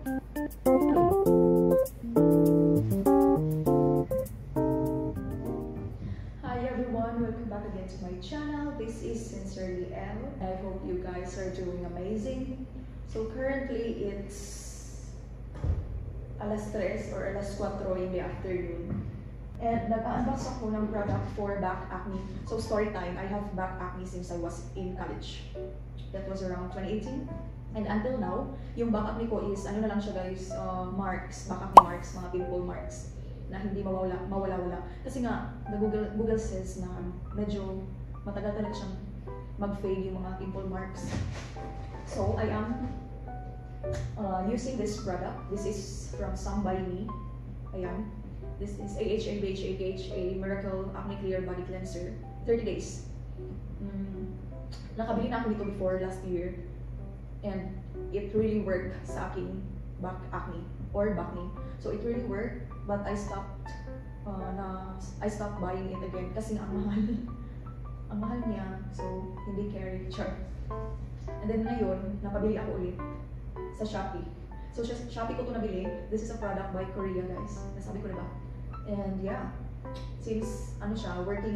Hi everyone, welcome back again to my channel. This is Sincerely Elle. I hope you guys are doing amazing. So currently it's alas 3 or alas 4 in the afternoon. And nag-unbox ako ng product for back acne. So story time, I have back acne since I was in college. That was around 2018. And until now, yung back acne ko is, ano na lang siya guys, marks, back acne marks, mga pimple marks na hindi mawala-wala. Kasi nga, Google says na medyo matagal talaga siyang mag-fade yung mga pimple marks. So I am using this product. This is from Some By Me. Ayan. This is AHA Miracle Acne Clear Body Cleanser. 30 days. Nakabili na ako nito before last year. And it really worked sa aking back acne or bacne. So it really worked, but I stopped buying it again kasi nga ang mahal. Ang mahal niya, so hindi carry. Char. And then ngayon, napabili ako ulit sa Shopee. So Shopee ko ito nabili. This is a product by Korea, guys. Nasabi ko na ba? And yeah, since ano siya, working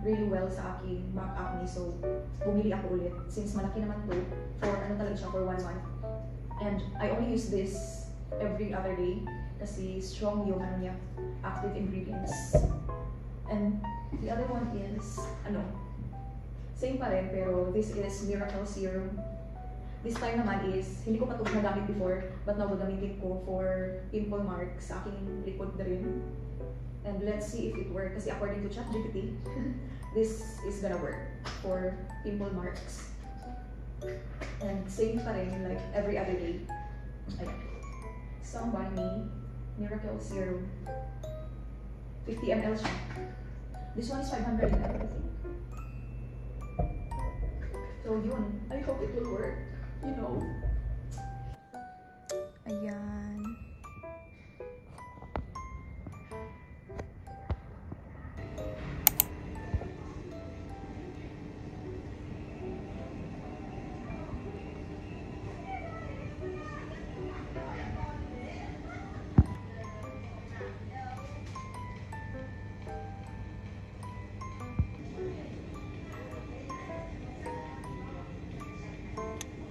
really well sa aking back acne, so bumili ako ulit since malaki naman to for ano talaga siya for 1 month. And I only use this every other day kasi strong yung ano niya, active ingredients. And the other one is ano, same pa rin pero this is Miracle Serum. This time naman is, hindi ko pa ito nagamit before, but now gagamitin ko for pimple marks sa aking likod na rin. And let's see if it works. Kasi according to ChatGPT, this is gonna work for pimple marks. And same pa rin, like every other day. Ayan. Some By Me Miracle Serum. 50 ml siya. This one is 500 ml, I think. So yun, I hope it will work. You know. Ayan.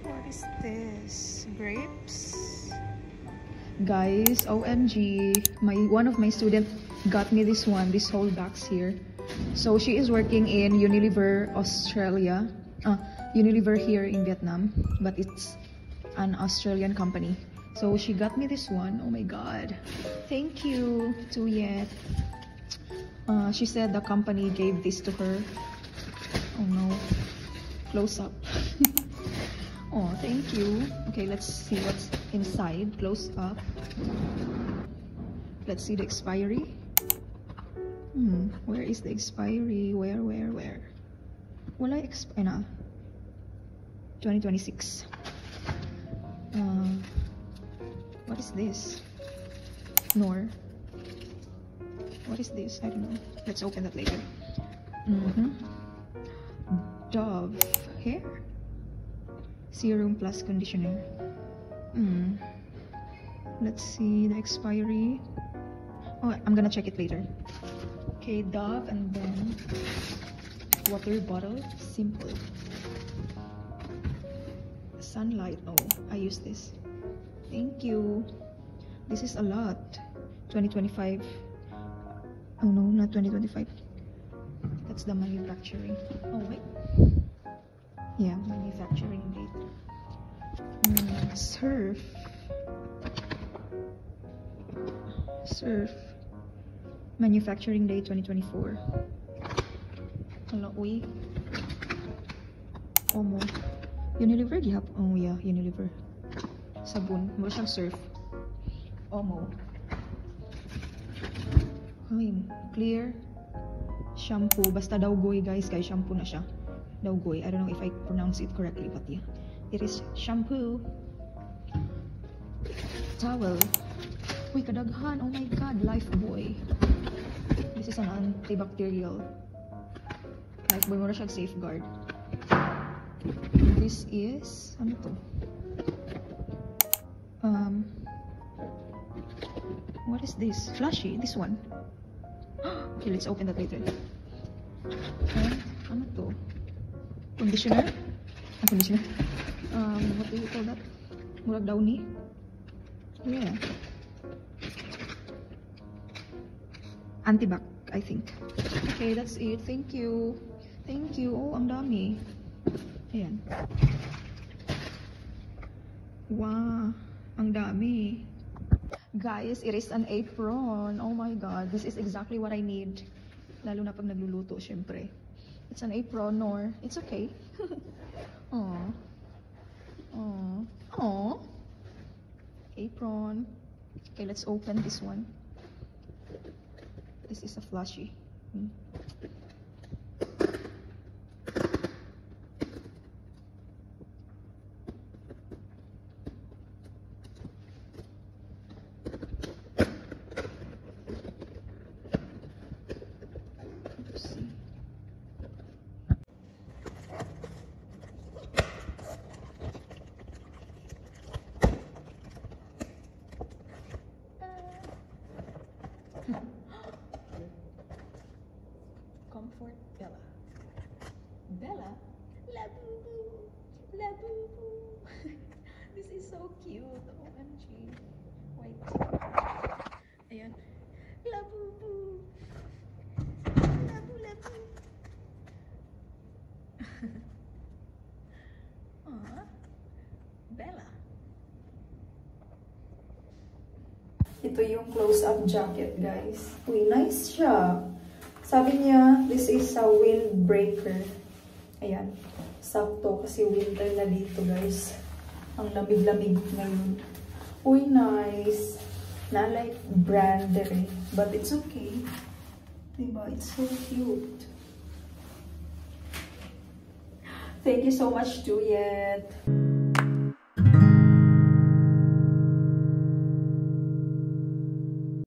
What is this? Grapes? Guys, OMG, one of my students got me this one, this whole box here. So she is working in Unilever Australia, Unilever here in Vietnam, but it's an Australian company. So she got me this one. Oh my god, thank you to Yet. She said the company gave this to her. Oh no, close up. Oh, thank you. Okay, let's see what's inside. Close up. Let's see the expiry. Where is the expiry? Where? Wala na. 2026. What is this? Nor. What is this? I don't know. Let's open that later. Dove hair serum plus conditioner. Let's see the expiry. Oh, I'm gonna check it later. Okay, Dove, and then water bottle, simple. Sunlight. Oh, I use this. Thank you. This is a lot. 2025. Oh no, not 2025. That's the manufacturing. Oh wait. Yeah, manufacturing date. Surf. Manufacturing date 2024. Hello, uy. Omo. Unilever gihap. Oh yeah, Unilever. Sabon. Mura siyang Surf. Omo. Ay, clear shampoo. Basta Dawgoy, guys. Kaya shampoo na siya. Dawgoy. I don't know if I pronounce it correctly, but yeah. It is shampoo. Towel. Uy, kadaghan. Oh my god. Lifebuoy. This is an antibacterial. Lifebuoy mo na siya safeguard. This is, ano to? What is this? Flashy, this one. Okay, let's open that later. Ano to? Conditioner? Conditioner. What do you call that? Murag downy? Yeah. Antibac, I think. Okay, that's it. Thank you. Thank you. Oh, ang dami. Ayan. Wow, ang dami. Guys, it is an apron. Oh my god, this is exactly what I need. Lalo na pag nagluluto, syempre. It's an apron, or it's okay. Aww. Aww. Aww. Apron. Okay, let's open this one. This is a flashy. Let's see. Comfort Bella. Bella? La boo boo. La boo boo. This is so cute. OMG. Wait. Ayan. La boo boo. La boo la boo. Aww. Bella. Ito yung close-up jacket, guys. Uy, nice siya. Sabi niya, this is a windbreaker. Ayan. Sakto kasi winter na dito, guys. Ang lamig-lamig ngayon. Uy, nice. Na like branded eh. But it's okay. Diba? It's so cute. Thank you so much, Juliet.